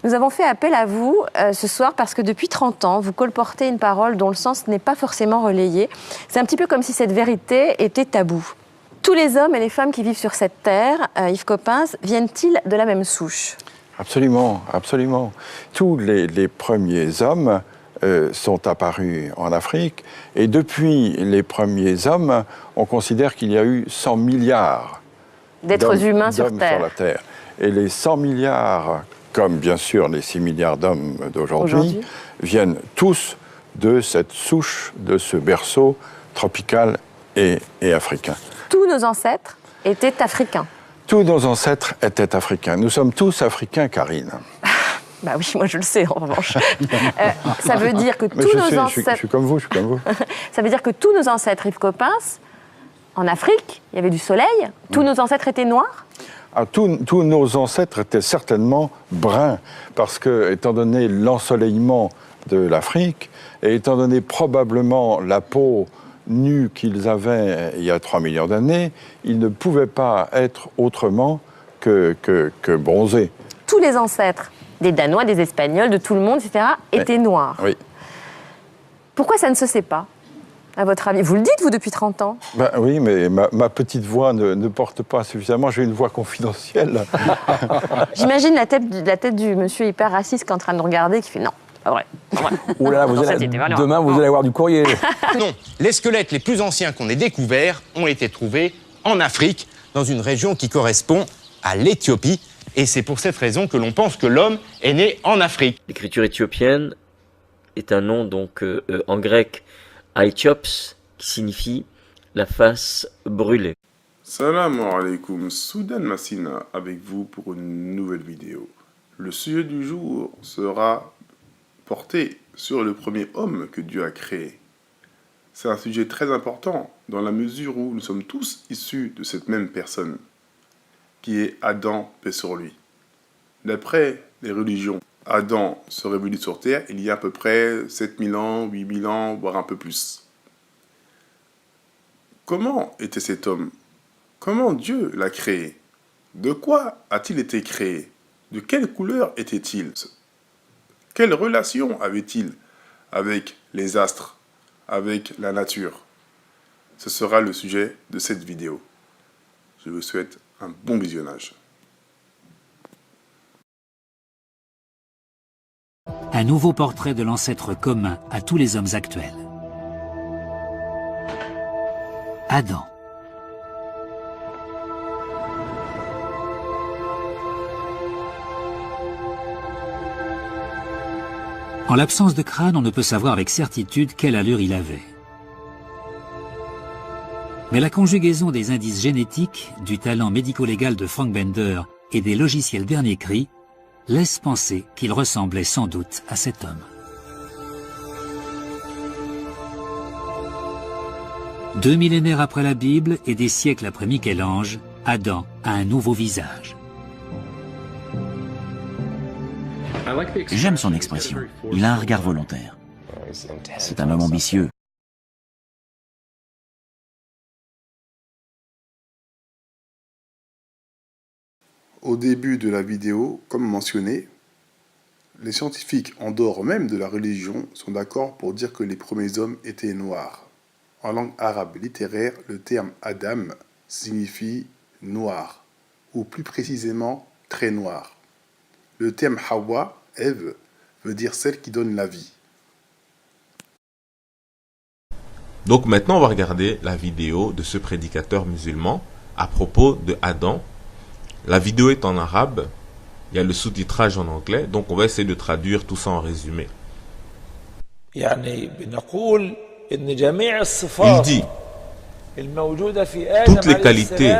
Nous avons fait appel à vous ce soir parce que depuis 30 ans, vous colportez une parole dont le sens n'est pas forcément relayé. C'est un petit peu comme si cette vérité était taboue. Tous les hommes et les femmes qui vivent sur cette terre, Yves Coppens, viennent-ils de la même souche? Absolument, absolument. Tous les premiers hommes sont apparus en Afrique et depuis les premiers hommes, on considère qu'il y a eu 100 milliards d'êtres humains sur la Terre. Et les 100 milliards, comme bien sûr les 6 milliards d'hommes d'aujourd'hui, viennent tous de cette souche, de ce berceau tropical et africain. Tous nos ancêtres étaient africains. Tous nos ancêtres étaient africains. Nous sommes tous africains, Karine. Bah oui, moi je le sais en revanche. Ça veut dire que tous nos ancêtres... Je suis comme vous, je suis comme vous. Ça veut dire que tous nos ancêtres, Yves Coppens, en Afrique, il y avait du soleil, tous nos ancêtres étaient noirs? Tous nos ancêtres étaient certainement bruns, parce que, étant donné l'ensoleillement de l'Afrique, et étant donné probablement la peau nue qu'ils avaient il y a 3 millions d'années, ils ne pouvaient pas être autrement que bronzés. Tous les ancêtres, des Danois, des Espagnols, de tout le monde, etc., étaient noirs. Oui. Pourquoi ça ne se sait pas, à votre avis? Vous le dites, vous, depuis 30 ans? Ben oui, mais ma petite voix ne porte pas suffisamment. J'ai une voix confidentielle. J'imagine la tête du monsieur hyper raciste qui est en train de nous regarder, qui fait non. Pas vrai. Oh là là, demain, vous allez avoir du courrier. Non, les squelettes les plus anciens qu'on ait découverts ont été trouvés en Afrique, dans une région qui correspond à l'Éthiopie. Et c'est pour cette raison que l'on pense que l'homme est né en Afrique. L'écriture éthiopienne est un nom donc en grec Aethiops, qui signifie la face brûlée. Salam alaikum, Soudan Massina avec vous pour une nouvelle vidéo. Le sujet du jour sera porté sur le premier homme que Dieu a créé. C'est un sujet très important dans la mesure où nous sommes tous issus de cette même personne, qui est Adam, paix sur lui. D'après les religions, Adam serait venu sur terre il y a à peu près 7000 ans, 8000 ans, voire un peu plus. Comment était cet homme? Comment Dieu l'a créé? De quoi a-t-il été créé? De quelle couleur était-il? Quelle relation avait-il avec les astres, avec la nature? Ce sera le sujet de cette vidéo. Je vous souhaite un bon visionnage. Un nouveau portrait de l'ancêtre commun à tous les hommes actuels. Adam. En l'absence de crâne, on ne peut savoir avec certitude quelle allure il avait. Mais la conjugaison des indices génétiques, du talent médico-légal de Frank Bender et des logiciels dernier cri laisse penser qu'il ressemblait sans doute à cet homme. 2 millénaires après la Bible et des siècles après Michel-Ange, Adam a un nouveau visage. J'aime son expression. Il a un regard volontaire. C'est un homme ambitieux. Au début de la vidéo, comme mentionné, les scientifiques, en dehors même de la religion, sont d'accord pour dire que les premiers hommes étaient noirs. En langue arabe littéraire, le terme Adam signifie noir, ou plus précisément très noir. Le terme Hawa, Ève, veut dire celle qui donne la vie. Donc maintenant, on va regarder la vidéo de ce prédicateur musulman à propos de Adam. La vidéo est en arabe, il y a le sous-titrage en anglais, donc on va essayer de traduire tout ça en résumé. Il dit, toutes les qualités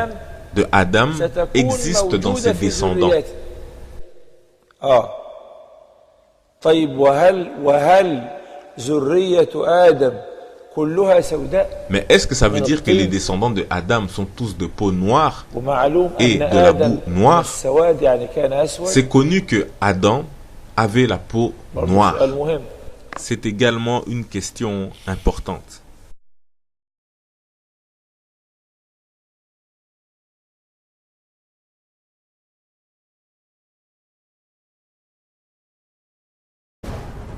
de Adam existent dans ses descendants. Mais est-ce que ça veut dire que les descendants de Adam sont tous de peau noire et de la boue noire? C'est connu que Adam avait la peau noire. C'est également une question importante.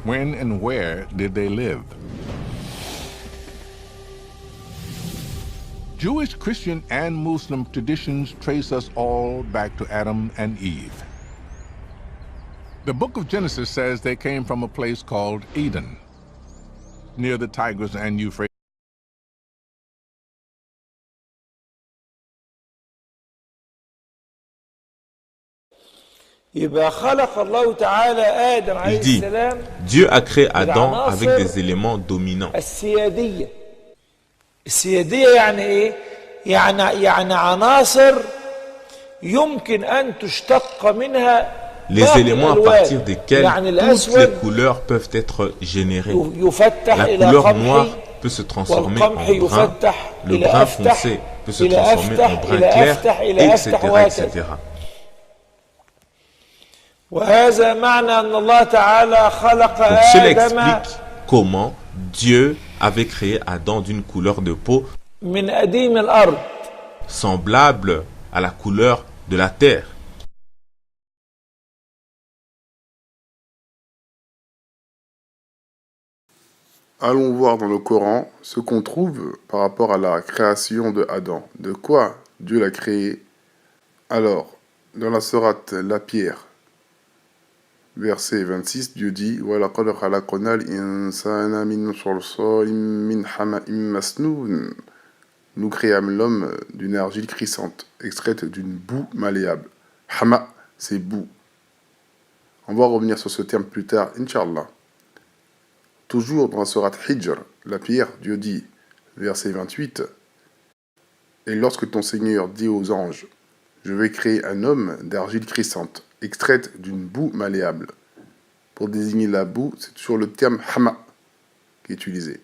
When and where did they live? Jewish, Christian, and Muslim traditions trace us all back to Adam and Eve. The book of Genesis says they came from a place called Eden, near the Tigris and Euphrates. Il dit, Dieu a créé Adam avec des éléments dominants. السيادية يعني ايه؟ يعني عناصر يمكن أن تشتق منها les éléments à partir desquels toutes les couleurs peuvent être générées. La couleur noire peut se transformer en brun, le brun foncé peut se transformer en brun clair, etc., etc. Donc cela explique comment Dieu avait créé Adam d'une couleur de peau semblable à la couleur de la terre. Allons voir dans le Coran ce qu'on trouve par rapport à la création de Adam. De quoi Dieu l'a créé? Alors, dans la sourate La Pierre, verset 26, Dieu dit وَلَقَدْ خَلَقْنَا الْإِنسَانَ مِنْ صَلْصَالٍ مِنْ حَمَإٍ مَسْنُونٍ. Nous créâmes l'homme d'une argile crissante, extraite d'une boue malléable. Hama, c'est boue. On va revenir sur ce terme plus tard, Inch'Allah. Toujours dans la sourate Hijr, la Pierre, Dieu dit, verset 28, et lorsque ton Seigneur dit aux anges, je vais créer un homme d'argile crissante, extraite d'une boue malléable. Pour désigner la boue, c'est toujours le terme hama qui est utilisé.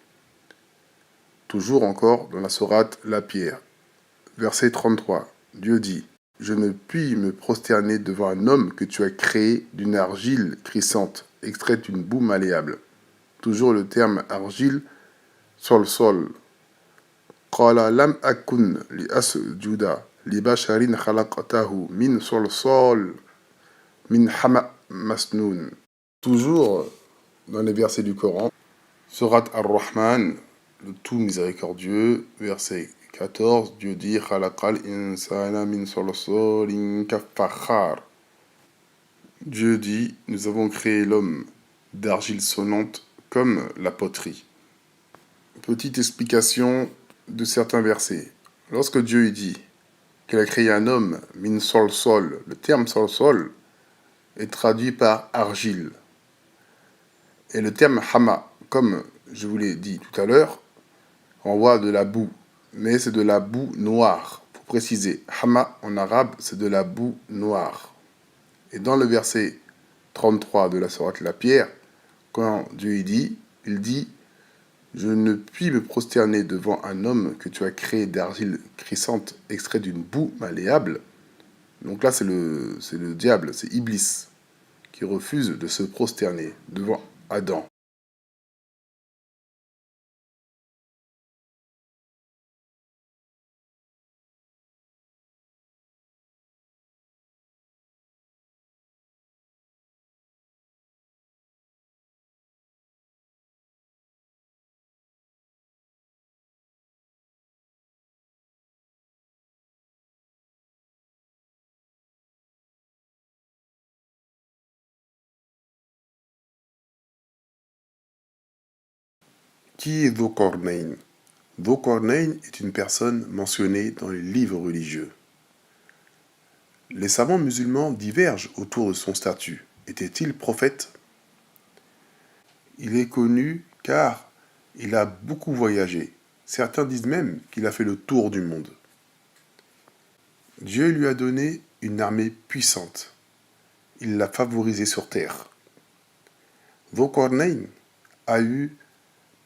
Toujours encore dans la sourate La Pierre, verset 33, Dieu dit, je ne puis me prosterner devant un homme que tu as créé d'une argile crissante, extraite d'une boue malléable. Toujours le terme argile, sol. Qala lam akun li asjuda li basharin khalaqtahu min sol min hama masnoun. Toujours dans les versets du Coran, Surat Ar-Rahman, le tout miséricordieux, verset 14, Dieu dit Khalaqal insana min solsolin kafakhar. Dieu dit, nous avons créé l'homme d'argile sonnante comme la poterie. Petite explication de certains versets. Lorsque Dieu dit qu'il a créé un homme, min sol, le terme sol est traduit par argile. Et le terme hama, comme je vous l'ai dit tout à l'heure, renvoie de la boue, mais c'est de la boue noire. Pour préciser, hama en arabe, c'est de la boue noire. Et dans le verset 33 de la sourate La Pierre, quand Dieu il dit « Je ne puis me prosterner devant un homme que tu as créé d'argile crissante, extrait d'une boue malléable. » Donc là, c'est le diable, c'est Iblis, qui refuse de se prosterner devant Adam. Qui est Dhul-Qarnayn? Dhul-Qarnayn est une personne mentionnée dans les livres religieux. Les savants musulmans divergent autour de son statut. Était-il prophète? Il est connu car il a beaucoup voyagé. Certains disent même qu'il a fait le tour du monde. Dieu lui a donné une armée puissante. Il l'a favorisé sur terre. Dhul-Qarnayn a eu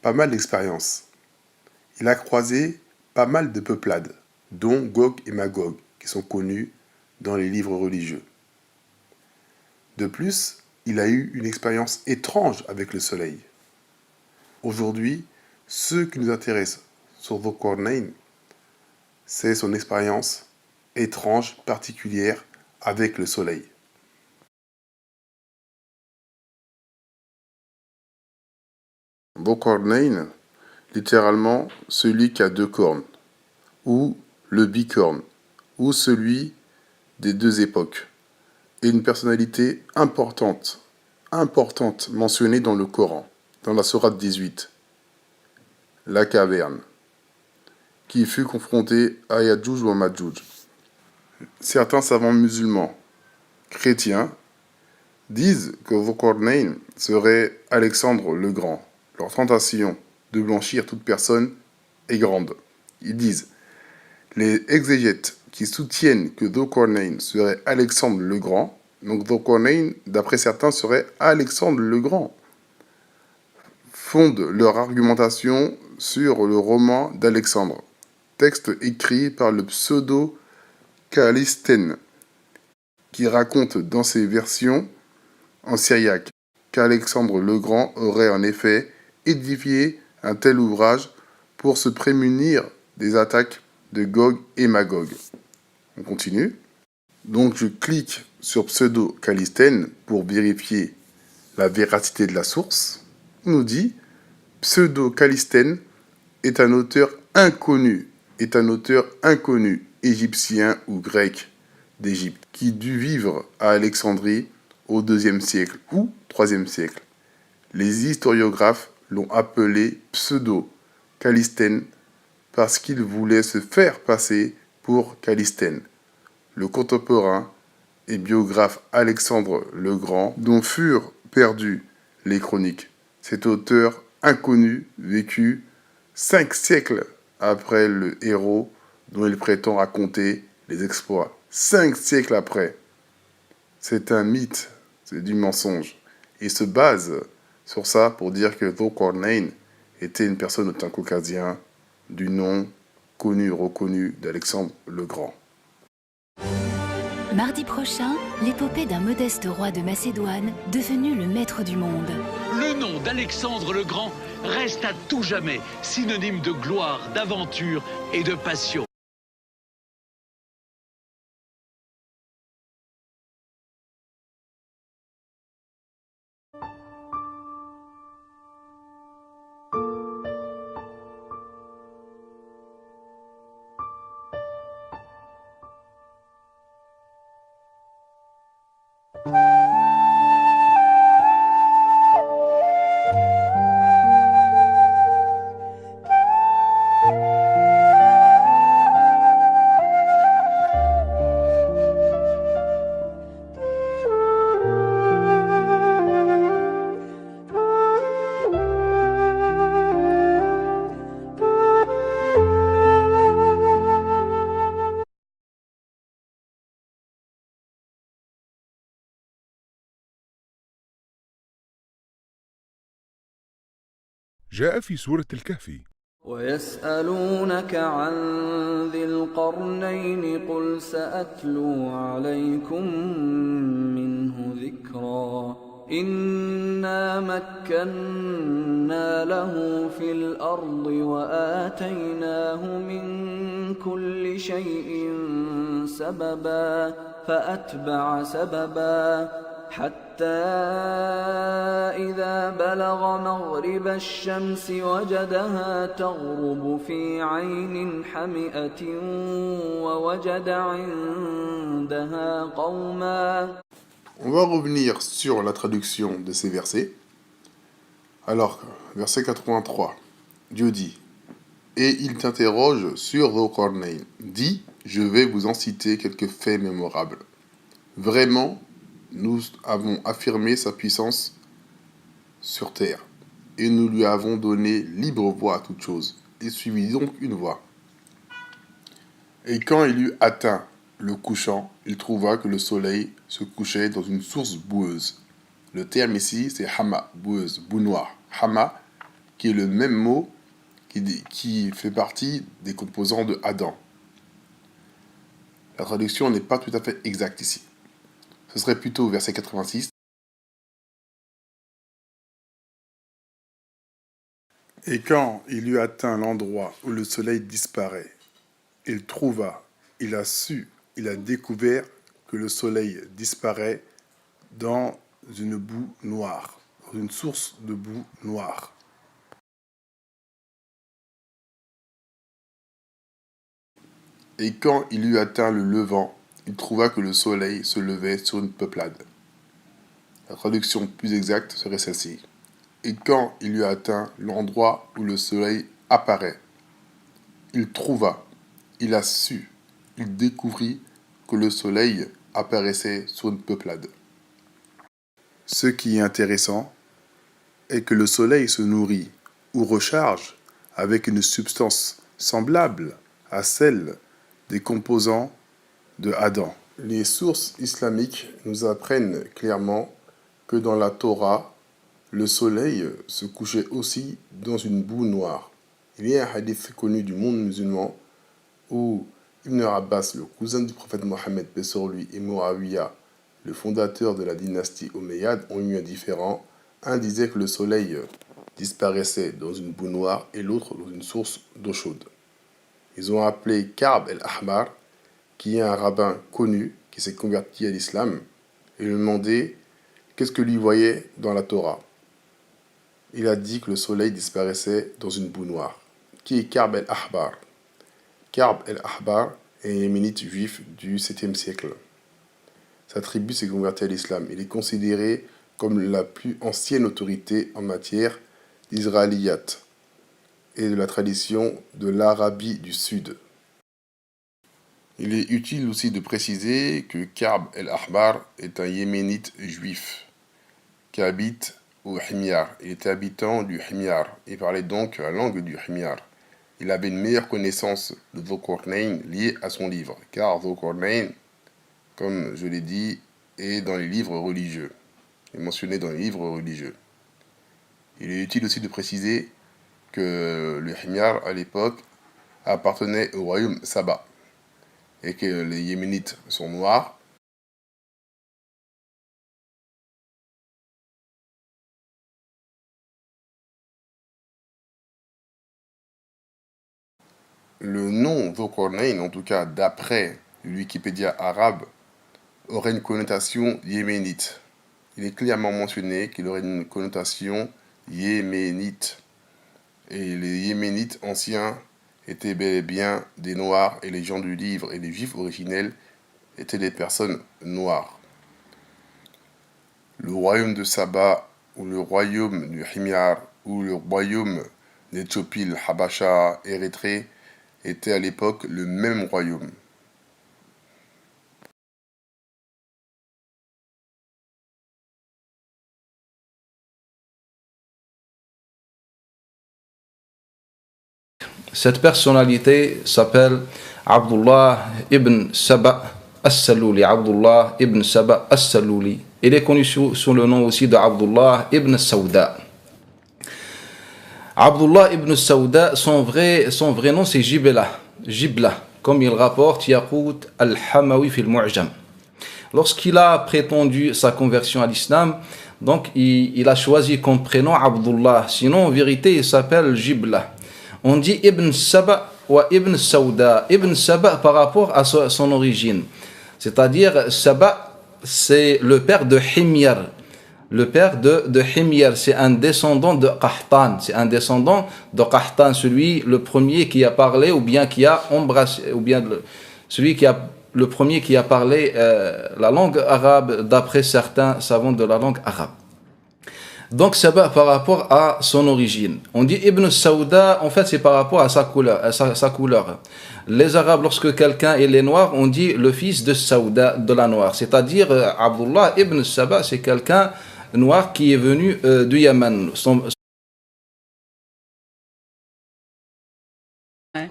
pas mal d'expériences. Il a croisé pas mal de peuplades, dont Gog et Magog, qui sont connus dans les livres religieux. De plus, il a eu une expérience étrange avec le soleil. Aujourd'hui, ce qui nous intéresse sur Dhul-Qarnayn, c'est son expérience étrange, particulière avec le soleil. Dhul-Qarnayn, littéralement celui qui a deux cornes, ou le bicorne, ou celui des deux époques, et une personnalité importante mentionnée dans le Coran, dans la sourate 18, la caverne, qui fut confrontée à Ya'juj wa Ma'juj. Certains savants musulmans, chrétiens, disent que Dhul-Qarnayn serait Alexandre le Grand. Leur tentation de blanchir toute personne est grande. Ils disent, les exégètes qui soutiennent que Dhul-Qarnayn serait Alexandre le Grand, donc Dhul-Qarnayn, d'après certains, serait Alexandre le Grand, fondent leur argumentation sur le roman d'Alexandre, texte écrit par le pseudo-Callisthène, qui raconte dans ses versions en syriaque qu'Alexandre le Grand aurait en effet édifié un tel ouvrage pour se prémunir des attaques de Gog et Magog. On continue. Donc je clique sur pseudo-Callisthène pour vérifier la véracité de la source. On nous dit pseudo-Callisthène est un auteur inconnu, égyptien ou grec d'Égypte, qui dut vivre à Alexandrie au IIe siècle ou IIIe siècle. Les historiographes l'ont appelé pseudo-Callisthène parce qu'il voulait se faire passer pour Callisthène, le contemporain et biographe Alexandre le Grand, dont furent perdues les chroniques. Cet auteur inconnu vécut 5 siècles après le héros dont il prétend raconter les exploits. 5 siècles après. C'est un mythe, c'est du mensonge. Il se base sur ça pour dire que Dhul-Qarnayn était une personne au teint caucasien du nom connu, reconnu d'Alexandre le Grand. Mardi prochain, l'épopée d'un modeste roi de Macédoine devenu le maître du monde. Le nom d'Alexandre le Grand reste à tout jamais synonyme de gloire, d'aventure et de passion. جاء في سورة الكهف ويسألونك عن ذي القرنين قل سأتلو عليكم منه ذكرا إنا مكنا له في الأرض وآتيناه من كل شيء سببا فأتبع سببا حتى إذا بلغ مغرب الشمس وجدها تغرب في عين حمئة ووجد عندها قوما. On va revenir sur la traduction de ces versets. Alors, verset 83, Dieu dit, et il t'interroge sur Dhul-Qarnayn. Dis, je vais vous en citer quelques faits mémorables. Vraiment, nous avons affirmé sa puissance sur terre, et nous lui avons donné libre voie à toute chose. Il suivit donc une voie. Et quand il eut atteint le couchant, il trouva que le soleil se couchait dans une source boueuse. Le terme ici, c'est hama, boueuse, boue noire. Hama, qui est le même mot qui fait partie des composants de Adam. La traduction n'est pas tout à fait exacte ici. Ce serait plutôt verset 86. Et quand il eut atteint l'endroit où le soleil disparaît, il trouva, il a su, il a découvert que le soleil disparaît dans une boue noire, dans une source de boue noire. Et quand il eut atteint le levant, il trouva que le soleil se levait sur une peuplade. La traduction plus exacte serait celle-ci. Et quand il eut atteint l'endroit où le soleil apparaît, il trouva, il a su, il découvrit que le soleil apparaissait sur une peuplade. Ce qui est intéressant est que le soleil se nourrit ou recharge avec une substance semblable à celle des composants de Adam. Les sources islamiques nous apprennent clairement que dans la Torah, le soleil se couchait aussi dans une boue noire. Il y a un hadith connu du monde musulman où Ibn Abbas, le cousin du prophète Mohammed, paix sur lui, et Muawiyah, le fondateur de la dynastie Omeyyade, ont eu un différend. Un disait que le soleil disparaissait dans une boue noire et l'autre dans une source d'eau chaude. Ils ont appelé Ka'b el-Ahmar, qui est un rabbin connu qui s'est converti à l'islam, et lui demandé qu'est-ce que lui voyait dans la Torah. Il a dit que le soleil disparaissait dans une boue noire. Qui est Ka'b el-Ahbar? Ka'b el-Ahbar est un yéménite juif du 7e siècle. Sa tribu s'est convertie à l'islam. Il est considéré comme la plus ancienne autorité en matière d'israéliyat et de la tradition de l'Arabie du Sud. Il est utile aussi de préciser que Ka'b el-Ahbar est un yéménite juif qui habite au Himyar. Il était habitant du Himyar et parlait donc la langue du Himyar. Il avait une meilleure connaissance de Dhul-Qarnayn liée à son livre, car Dhul-Qarnayn, comme je l'ai dit, est dans les livres religieux, est mentionné dans les livres religieux. Il est utile aussi de préciser que le Himyar, à l'époque, appartenait au royaume Saba, et que les Yéménites sont noirs. Le nom Dhul-Qarnayn, en tout cas d'après Wikipédia arabe, aurait une connotation yéménite. Il est clairement mentionné qu'il aurait une connotation yéménite. Et les Yéménites anciens étaient bel et bien des Noirs, et les gens du livre et les Juifs originels étaient des personnes noires. Le royaume de Saba, ou le royaume du Himyar, ou le royaume d'Éthiopie, le Habasha, Érythrée, était à l'époque le même royaume. Cette personnalité s'appelle Abdullah ibn Saba as-Salouli. Abdullah ibn Saba as-Salouli. Il est connu sous le nom aussi d'Abdullah ibn Sawda. Abdullah ibn Sawda, son vrai nom c'est Jibla, comme il rapporte Yaqut al-Hamawi fil Mu'jam. Lorsqu'il a prétendu sa conversion à l'islam, donc il a choisi comme prénom Abdullah. Sinon, en vérité, il s'appelle Jibla. On dit Ibn Saba ou Ibn Sawda. Ibn Saba par rapport à son origine. C'est-à-dire, Saba, c'est le père de Himyar. Le père de Himyar, c'est un descendant de Qahtan. C'est un descendant de Qahtan, celui le premier qui a parlé ou bien qui a embrassé, ou bien le premier qui a parlé la langue arabe d'après certains savants de la langue arabe. Donc Saba par rapport à son origine. On dit Ibn Sawda, en fait c'est par rapport à sa couleur. Les Arabes, lorsque quelqu'un est noir, on dit le fils de Sawda, de la noire. C'est-à-dire Abdullah ibn Saba, c'est quelqu'un noir qui est venu du Yémen.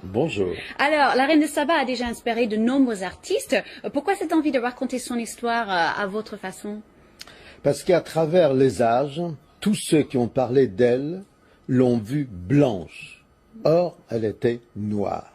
Bonjour. Alors, la reine de Saba a déjà inspiré de nombreux artistes. Pourquoi cette envie de raconter son histoire à votre façon? Parce qu'à travers les âges, tous ceux qui ont parlé d'elle l'ont vue blanche. Or, elle était noire.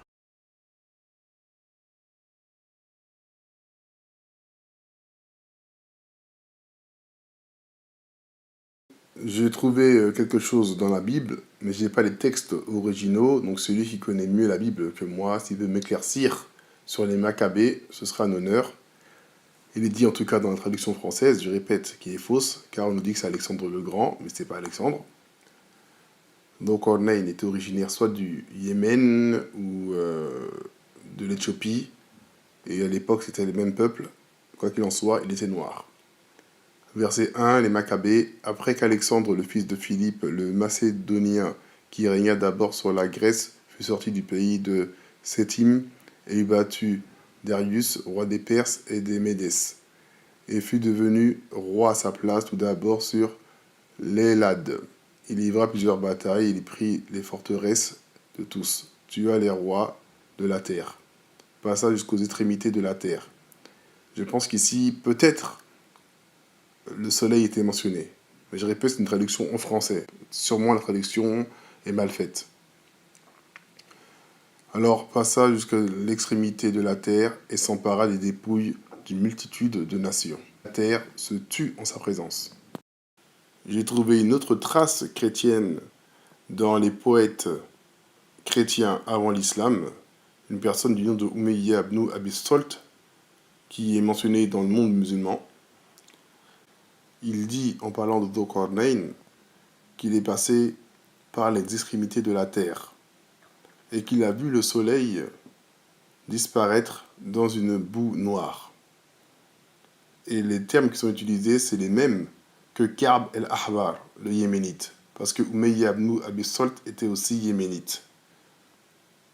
J'ai trouvé quelque chose dans la Bible, mais je n'ai pas les textes originaux, donc celui qui connaît mieux la Bible que moi, s'il veut m'éclaircir sur les Maccabées, ce sera un honneur. Il est dit en tout cas dans la traduction française, je répète, qui est fausse, car on nous dit que c'est Alexandre le Grand, mais ce n'est pas Alexandre. Donc Dhul-Qarnayn était originaire soit du Yémen ou de l'Éthiopie, et à l'époque c'était le même peuple, quoi qu'il en soit, il était noir. Verset 1, les Maccabées, après qu'Alexandre, le fils de Philippe, le Macédonien, qui régna d'abord sur la Grèce, fut sorti du pays de Sétim, et eut battu Darius, roi des Perses et des Médès, et fut devenu roi à sa place tout d'abord sur l'Élade. Il livra plusieurs batailles, il prit les forteresses de tous, tua les rois de la terre, passa jusqu'aux extrémités de la terre. Je pense qu'ici, peut-être, le soleil était mentionné. Mais je répète, c'est une traduction en français. Sûrement la traduction est mal faite. Alors passa jusqu'à l'extrémité de la terre et s'empara des dépouilles d'une multitude de nations. La terre se tut en sa présence. J'ai trouvé une autre trace chrétienne dans les poètes chrétiens avant l'islam, une personne du nom de Umayya ibn Abi Salt, qui est mentionné dans le monde musulman. Il dit, en parlant de Dhul-Qarnayn, qu'il est passé par les extrémités de la terre et qu'il a vu le soleil disparaître dans une boue noire. Et les termes qui sont utilisés, c'est les mêmes que Ka'b el-Ahbar, le yéménite, parce que Umayya ibn Abi Salt était aussi yéménite.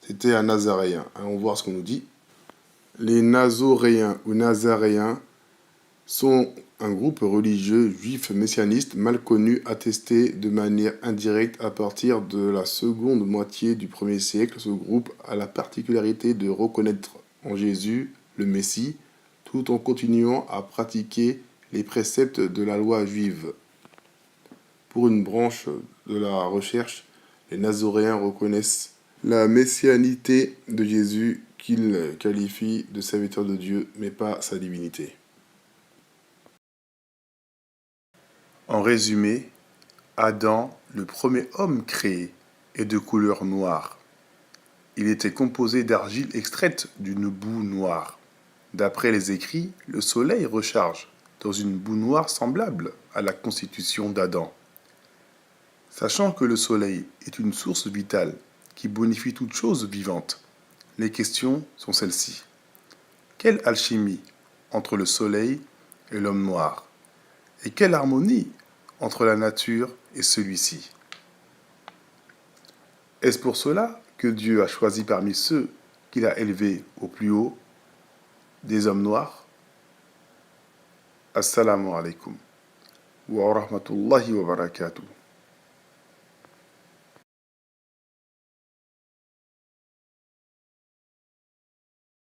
C'était un nazaréen. On va voir ce qu'on nous dit. Les nazoréens ou nazaréens sont un groupe religieux juif messianiste mal connu, attesté de manière indirecte à partir de la seconde moitié du 1er siècle. Ce groupe a la particularité de reconnaître en Jésus le Messie, tout en continuant à pratiquer les préceptes de la loi juive. Pour une branche de la recherche, les nazoréens reconnaissent la messianité de Jésus qu'ils qualifient de serviteur de Dieu, mais pas sa divinité. En résumé, Adam, le premier homme créé, est de couleur noire. Il était composé d'argile extraite d'une boue noire. D'après les écrits, le soleil recharge dans une boue noire semblable à la constitution d'Adam. Sachant que le soleil est une source vitale qui bonifie toute chose vivante, les questions sont celles-ci. Quelle alchimie entre le soleil et l'homme noir? Et quelle harmonie entre la nature et celui-ci? Est-ce pour cela que Dieu a choisi parmi ceux qu'il a élevés au plus haut des hommes noirs? Assalamu alaikum wa rahmatullahi wa barakatuh.